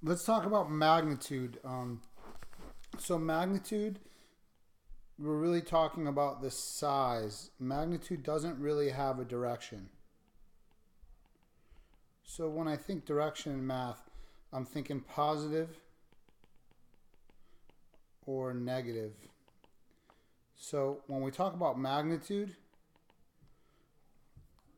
Let's talk about magnitude. So magnitude, we're really talking about the size. Magnitude doesn't really have a direction. So when I think direction in math, I'm thinking positive or negative. So when we talk about magnitude,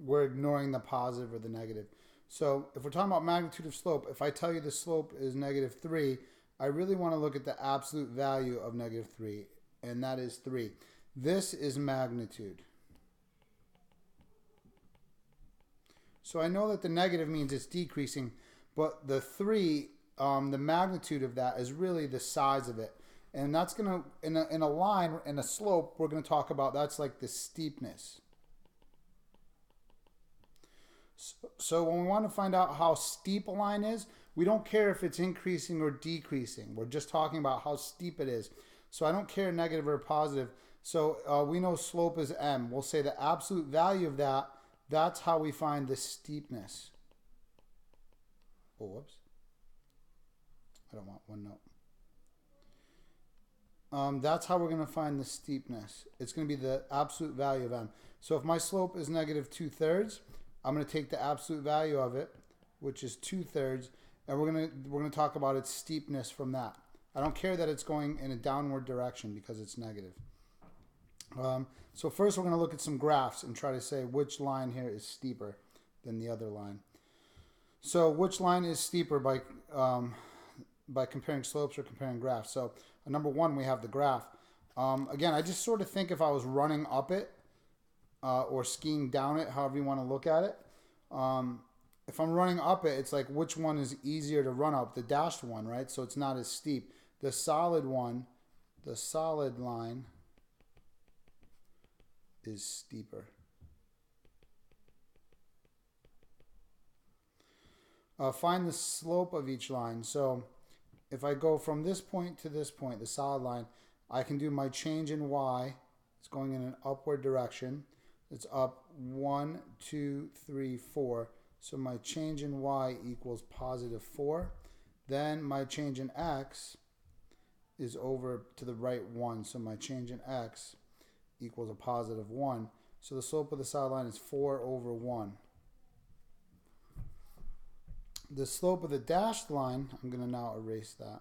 we're ignoring the positive or the negative. So if we're talking about magnitude of slope, if I tell you the slope is -3, I really want to look at the absolute value of -3, and that is 3. This is magnitude. So I know that the negative means it's decreasing, but the 3, the magnitude of that is really the size of it. And that's going to, in a line, in a slope, we're going to talk about that's like the steepness. So when we want to find out how steep a line is, we don't care if it's increasing or decreasing. We're just talking about how steep it is. So I don't care negative or positive. So we know slope is m. We'll say the absolute value of that, that's how we find the steepness. Oh, whoops. I don't want one note. That's how we're going to find the steepness. It's going to be the absolute value of m. So if my slope is -2/3, I'm going to take the absolute value of it, which is 2/3, and we're going to talk about its steepness from that. I don't care that it's going in a downward direction because it's negative. So first we're going to look at some graphs and try to say which line here is steeper than the other line. So which line is steeper by comparing slopes or comparing graphs? So number one, we have the graph. Again, I just sort of think if I was running up it or skiing down it, however you want to look at it. If I'm running up it, it's like which one is easier to run up? The dashed one, right? So it's not as steep. The solid one, the solid line is steeper. Find the slope of each line. So if I go from this point to this point, the solid line, I can do my change in y. It's going in an upward direction. It's up 1, 2, 3, 4. So my change in y equals +4. Then my change in x is over to the right 1. So my change in x equals a +1. So the slope of the solid line is 4/1. The slope of the dashed line, I'm going to now erase that.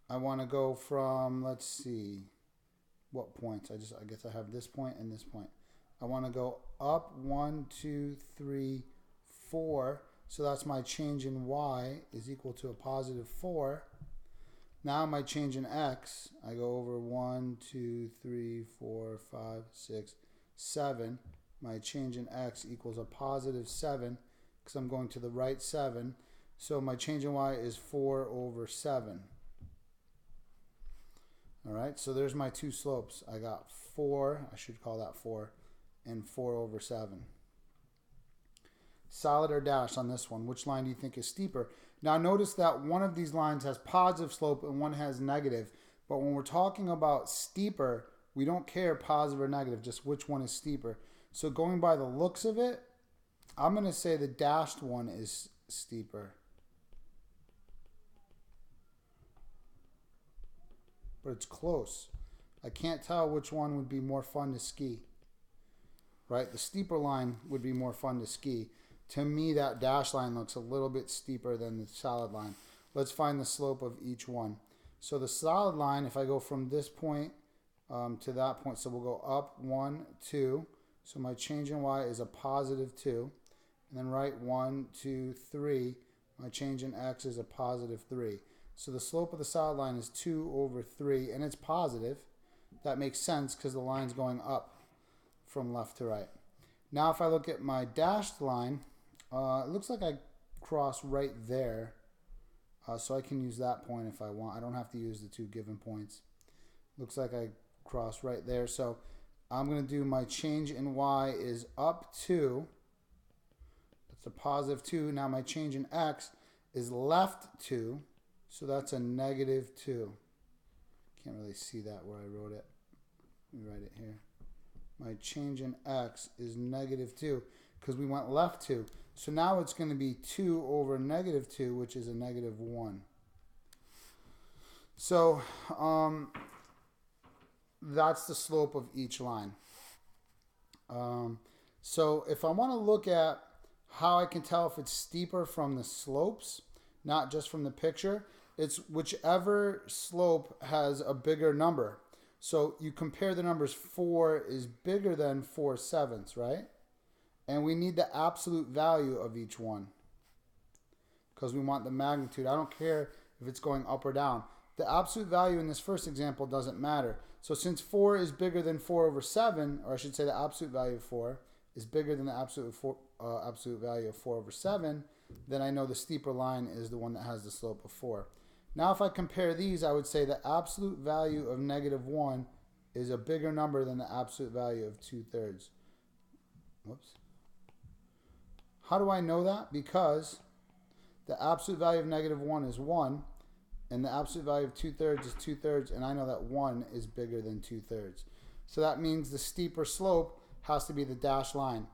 I want to go from, let's see, what points? I guess I have this point and this point. I want to go up 1, 2, 3, 4. So that's my change in y is equal to a +4. Now my change in x, I go over 1, 2, 3, 4, 5, 6, 7. My change in x equals a +7 because I'm going to the right 7. So my change in y is 4/7. All right, so there's my two slopes. I got 4, I should call that 4, and 4/7. Solid or dash on this one, which line do you think is steeper? Now notice that one of these lines has positive slope and one has negative. But when we're talking about steeper, we don't care positive or negative, just which one is steeper. So going by the looks of it, I'm going to say the dashed one is steeper. But it's close. I can't tell which one would be more fun to ski. Right? The steeper line would be more fun to ski. To me, that dash line looks a little bit steeper than the solid line. Let's find the slope of each one. So the solid line, if I go from this point to that point, so we'll go up 1, 2. So my change in y is a +2. And then right 1, 2, 3. My change in x is a +3. So the slope of the solid line is 2/3, and it's positive. That makes sense because the line's going up from left to right. Now if I look at my dashed line, it looks like I cross right there. So I can use that point if I want. I don't have to use the two given points. Looks like I cross right there. So I'm going to do my change in y is up 2. That's a +2. Now my change in x is left 2. So that's a -2. Can't really see that where I wrote it. Let me write it here. My change in x is -2 because we went left 2. So now it's going to be 2 over negative 2, which is a negative 1. So that's the slope of each line. So if I want to look at how I can tell if it's steeper from the slopes, not just from the picture, it's whichever slope has a bigger number. So you compare the numbers. 4 is bigger than 4/7, right? And we need the absolute value of each one because we want the magnitude. I don't care if it's going up or down. The absolute value in this first example doesn't matter. So since 4 is bigger than 4/7, or I should say the absolute value of 4 is bigger than the absolute value of 4/7, then I know the steeper line is the one that has the slope of 4. Now if I compare these, I would say the absolute value of negative 1 is a bigger number than the absolute value of 2/3. Whoops. How do I know that? Because the absolute value of negative 1 is 1, and the absolute value of 2/3 is 2/3, and I know that 1 is bigger than 2/3. So that means the steeper slope has to be the dashed line.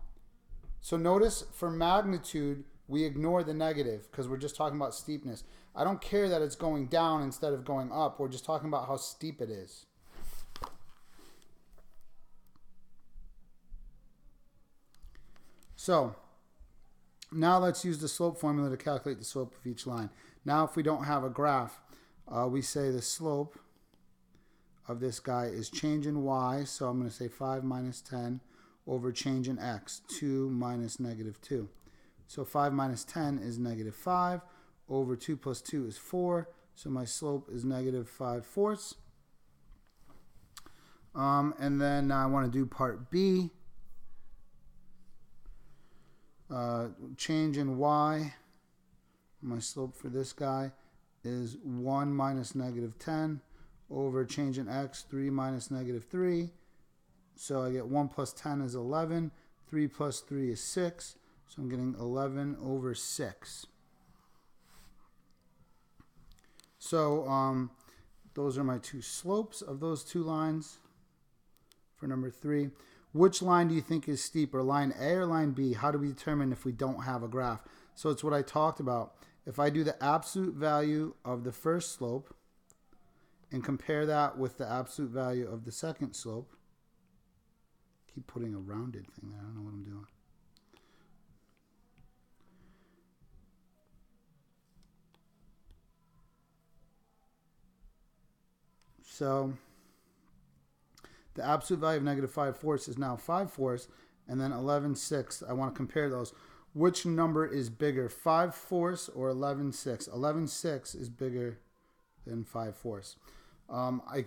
So notice for magnitude, we ignore the negative because we're just talking about steepness. I don't care that it's going down instead of going up. We're just talking about how steep it is. So now let's use the slope formula to calculate the slope of each line. Now if we don't have a graph, we say the slope of this guy is change in y. So I'm going to say 5 minus 10 over change in x, 2 minus negative 2. So 5 minus 10 is negative 5 over 2 plus 2 is 4. So my slope is negative 5/4. And then I want to do part B. Change in y. My slope for this guy is 1 minus negative 10 over change in x, 3 minus negative 3. So I get 1 plus 10 is 11. 3 plus 3 is 6. So I'm getting 11 over 6. So those are my two slopes of those two lines for number 3. Which line do you think is steeper, line A or line B? How do we determine if we don't have a graph? So it's what I talked about. If I do the absolute value of the first slope and compare that with the absolute value of the second slope, keep putting a rounded thing there. I don't know what I'm doing. So the absolute value of negative 5/4 is now 5/4, and then 11/6. I want to compare those. Which number is bigger, 5/4 or 11/6? 11/6 is bigger than 5/4.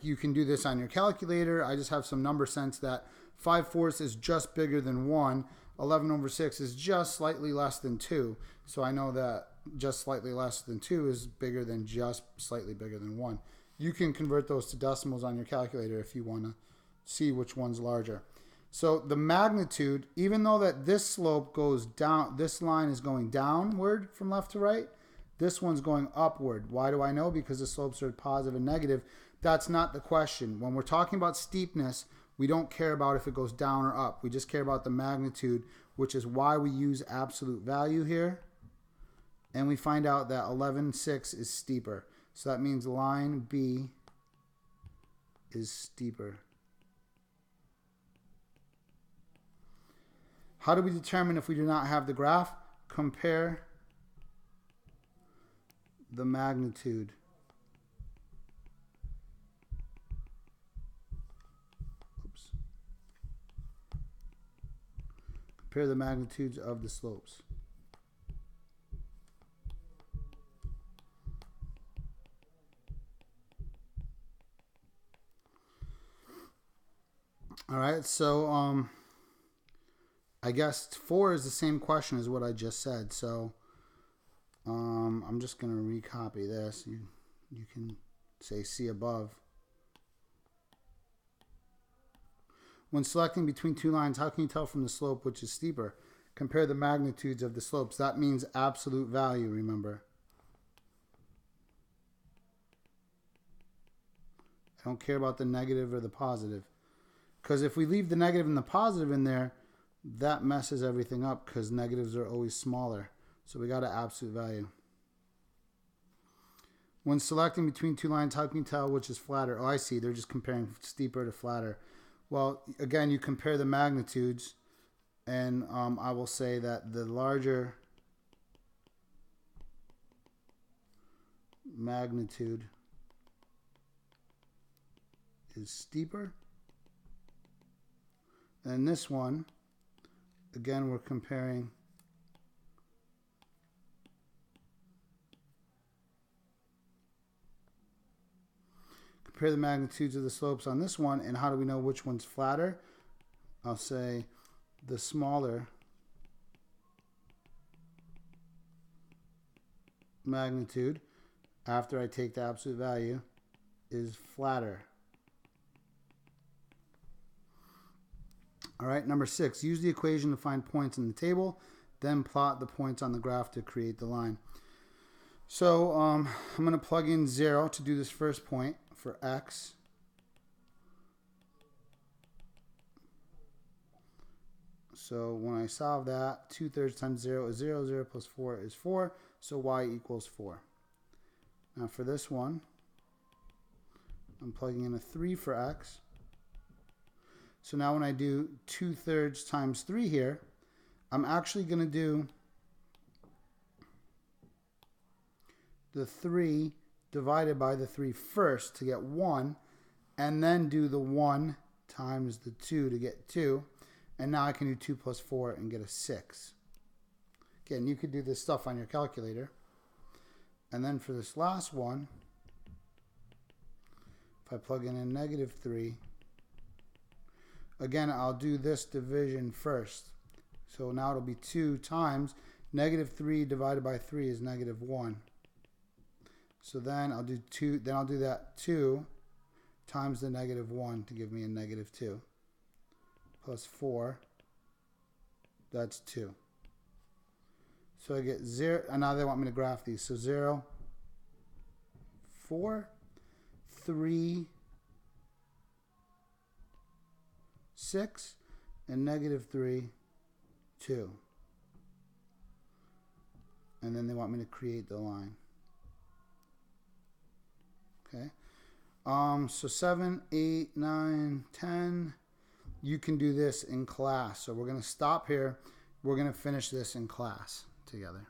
You can do this on your calculator. I just have some number sense that 5/4 is just bigger than 1. 11 over 6 is just slightly less than 2. So I know that just slightly less than 2 is bigger than just slightly bigger than 1. You can convert those to decimals on your calculator if you want to see which one's larger. So the magnitude, even though that this slope goes down, this line is going downward from left to right, this one's going upward. Why do I know? Because the slopes are positive and negative. That's not the question. When we're talking about steepness, we don't care about if it goes down or up. We just care about the magnitude, which is why we use absolute value here. And we find out that 11/6 is steeper. So that means line B is steeper. How do we determine if we do not have the graph? Compare the magnitude. Oops. Compare the magnitudes of the slopes. All right, so I guess 4 is the same question as what I just said. So I'm just going to recopy this. You can say see above. When selecting between two lines, how can you tell from the slope which is steeper? Compare the magnitudes of the slopes. That means absolute value, remember. I don't care about the negative or the positive. Because if we leave the negative and the positive in there, that messes everything up because negatives are always smaller. So we got an absolute value. When selecting between two lines, how can you tell which is flatter? Oh, I see. They're just comparing steeper to flatter. Well, again, you compare the magnitudes, and I will say that the larger magnitude is steeper. And this one, again, we're comparing the magnitudes of the slopes on this one, and how do we know which one's flatter? I'll say the smaller magnitude after I take the absolute value is flatter. All right, number 6, use the equation to find points in the table, then plot the points on the graph to create the line. So I'm going to plug in 0 to do this first point for x. So when I solve that, 2/3 times 0 is 0, 0 plus 4 is 4, so y equals 4. Now for this one, I'm plugging in a 3 for x. So now when I do 2/3 times 3 here, I'm actually going to do the 3 divided by the 3 first to get 1, and then do the 1 times the 2 to get 2, and now I can do 2 plus 4 and get a 6. Again, you could do this stuff on your calculator. And then for this last one, if I plug in a -3, again, I'll do this division first. So now it'll be 2 times -3 divided by 3 is -1. So then I'll do 2. Then I'll do that 2 times the -1 to give me a -2 plus 4. That's 2. So I get 0. And now they want me to graph these. So 0, 4, 3, 6, and -3, 2. And then they want me to create the line. Okay. So 7, 8, 9, 10. You can do this in class. So we're going to stop here. We're going to finish this in class together.